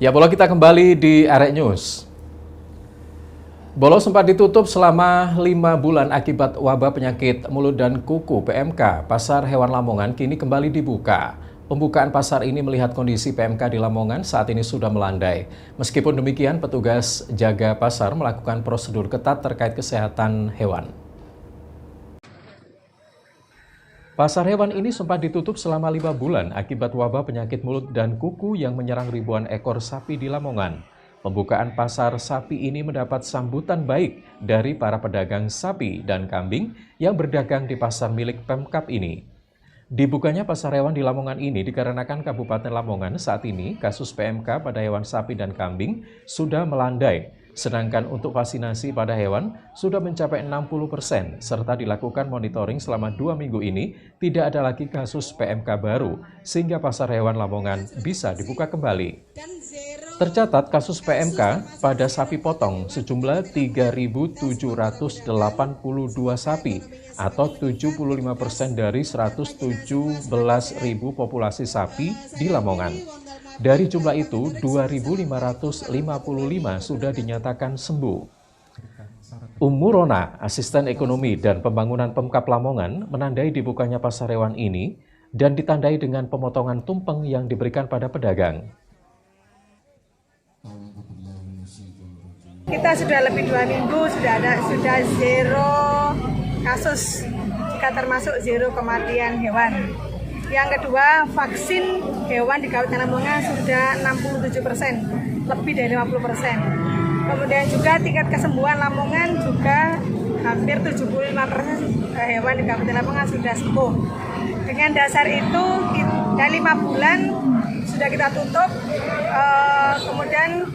Ya, Bolo, kita kembali di Arek News. Bolo sempat ditutup selama 5 bulan akibat wabah penyakit mulut dan kuku (PMK). Pasar hewan Lamongan kini kembali dibuka. Pembukaan pasar ini melihat kondisi PMK di Lamongan saat ini sudah melandai. Meskipun demikian, petugas jaga pasar melakukan prosedur ketat terkait kesehatan hewan. Pasar hewan ini sempat ditutup selama 5 bulan akibat wabah penyakit mulut dan kuku yang menyerang ribuan ekor sapi di Lamongan. Pembukaan pasar sapi ini mendapat sambutan baik dari para pedagang sapi dan kambing yang berdagang di pasar milik Pemkab ini. Dibukanya pasar hewan di Lamongan ini dikarenakan Kabupaten Lamongan saat ini kasus PMK pada hewan sapi dan kambing sudah melandai. Sedangkan untuk vaksinasi pada hewan sudah mencapai 60%, serta dilakukan monitoring selama 2 minggu ini tidak ada lagi kasus PMK baru, sehingga pasar hewan Lamongan bisa dibuka kembali. Tercatat kasus PMK pada sapi potong sejumlah 3.782 sapi atau 75% dari 117.000 populasi sapi di Lamongan. Dari jumlah itu, 2.555 sudah dinyatakan sembuh. Rona, asisten ekonomi dan pembangunan Pemkab Lamongan, menandai dibukanya pasar hewan ini dan ditandai dengan pemotongan tumpeng yang diberikan pada pedagang. Kita sudah lebih 2 minggu, sudah zero kasus, jika termasuk zero kematian hewan. Yang kedua, vaksin hewan di Kabupaten Lamongan sudah 67%, lebih dari 50%. Kemudian juga tingkat kesembuhan Lamongan juga hampir 75% hewan di Kabupaten Lamongan sudah sembuh. Dengan dasar itu, dari 5 bulan sudah kita tutup, kemudian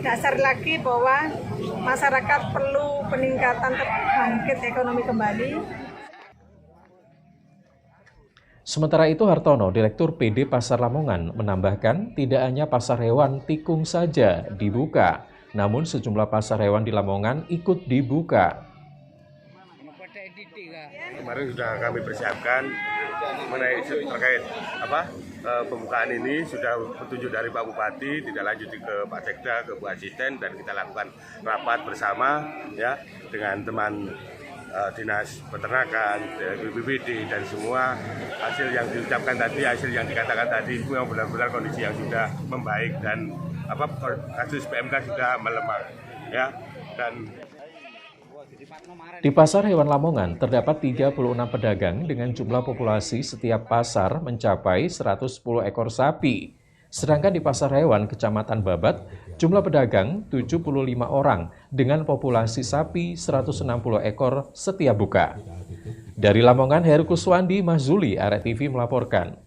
dasar lagi bahwa masyarakat perlu peningkatan bangkit ekonomi kembali. Sementara itu, Hartono, Direktur PD Pasar Lamongan, menambahkan tidak hanya pasar hewan tikung saja dibuka, namun sejumlah pasar hewan di Lamongan ikut dibuka. Kemarin sudah kami persiapkan mengenai terkait pembukaan ini, sudah petunjuk dari Pak Bupati, tidak lanjuti ke Pak Sekda, ke Bu Asisten, dan kita lakukan rapat bersama ya dengan teman Dinas Peternakan, BPBD, dan semua hasil yang diucapkan tadi, hasil yang dikatakan tadi itu yang benar-benar kondisi yang sudah membaik dan kasus PMK sudah melemah ya. Dan di pasar hewan Lamongan terdapat 36 pedagang dengan jumlah populasi setiap pasar mencapai 110 ekor sapi. Sedangkan di pasar hewan Kecamatan Babat, jumlah pedagang 75 orang dengan populasi sapi 160 ekor setiap buka. Dari Lamongan, Heru Kuswandi Mahzuli, Arek TV melaporkan.